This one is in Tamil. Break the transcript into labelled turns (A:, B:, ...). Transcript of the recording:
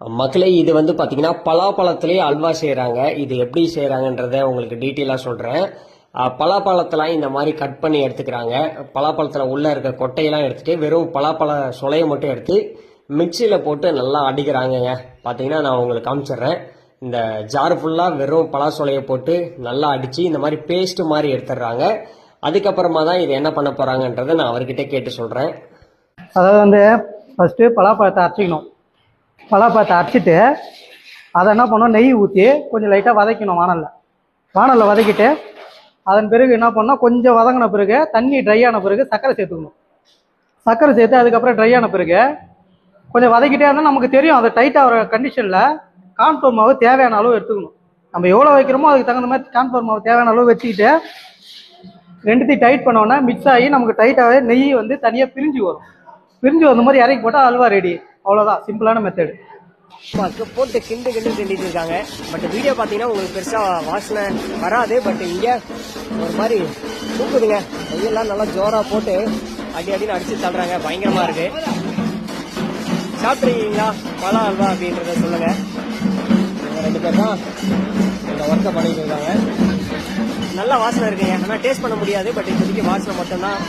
A: மக்களே இது வந்து பார்த்தீங்கன்னா பலாப்பழத்திலே அல்வா செய்கிறாங்க. இது எப்படி செய்கிறாங்கன்றத உங்களுக்கு டீட்டெயிலாக சொல்கிறேன். பலாப்பழத்தெல்லாம் இந்த மாதிரி கட் பண்ணி எடுத்துக்கிறாங்க. பலாப்பழத்தில் உள்ளே இருக்க கொட்டையெல்லாம் எடுத்துகிட்டு வெறும் பலாப்பழ சொலையை மட்டும் எடுத்து மிக்சியில் போட்டு நல்லா அடிக்கிறாங்கங்க. பார்த்தீங்கன்னா நான் உங்களுக்கு காமிச்சிடுறேன். இந்த ஜார் ஃபுல்லாக வெறும் பலா சொலையை போட்டு நல்லா அடித்து இந்த மாதிரி பேஸ்ட்டு மாதிரி எடுத்துடுறாங்க. அதுக்கப்புறமா தான் இது என்ன பண்ண போகிறாங்கன்றதை நான் அவர்கிட்ட கேட்டு சொல்கிறேன்.
B: அதாவது வந்து ஃபஸ்ட்டு பலாப்பழத்தை அரைச்சிக்கணும். பலாப்பழத்தை அரைச்சிட்டு அதை என்ன பண்ணணும், நெய் ஊற்றி கொஞ்சம் லைட்டாக வதக்கணும். வானலில் வதக்கிட்டு அதன் பிறகு என்ன பண்ணால் கொஞ்சம் வதங்கின பிறகு தண்ணி ட்ரை ஆன பிறகு சர்க்கரை சேர்த்துக்கணும். சர்க்கரை சேர்த்து அதுக்கப்புறம் ட்ரை ஆன பிறகு கொஞ்சம் வதக்கிட்டே இருந்தால் நமக்கு தெரியும் அது டைட்டாக வர கண்டிஷனில் கார்ன்ஃப்ளவர் மாவு தேவையான அளவு எடுத்துக்கணும். நம்ம எவ்வளோ வைக்கிறோமோ அதுக்கு தகுந்த மாதிரி கார்ன்ஃப்ளவர் மாவு தேவையான அளவு வச்சுக்கிட்டு ரெண்டுத்தையும் டைட் பண்ணோன்னா மிக்ஸ் ஆகி நமக்கு டைட்டாகவே நெய் வந்து தனியாக பிரிஞ்சு வந்த மாதிரி இறக்கி போட்டால் அல்வா ரெடி. அவ்வளோதான், சிம்பிளான மெத்தடு.
A: போட்டு கிண்டிட்டு இருக்காங்க. பட் வீடியோ பார்த்தீங்கன்னா உங்களுக்கு பெருசாக வாசனை வராது. பட் இங்கே ஒரு மாதிரி தூக்குதுங்க. கையெல்லாம் நல்லா ஜோராக போட்டு அடின்னு அடிச்சு தள்ளுறாங்க. பயங்கரமாக இருக்கு. சாப்பிட்ருக்கீங்களா பலா அல்வா அப்படின்றத சொல்லுங்க. ரெண்டு பேர் தான் இந்த ஒர்க்கை பண்ணிட்டு இருக்காங்க. நல்ல வாசனை இருக்குங்க. ஆனால் டேஸ்ட் பண்ண முடியாது. பட் இப்போதைக்கு வாசனை மட்டும்தான்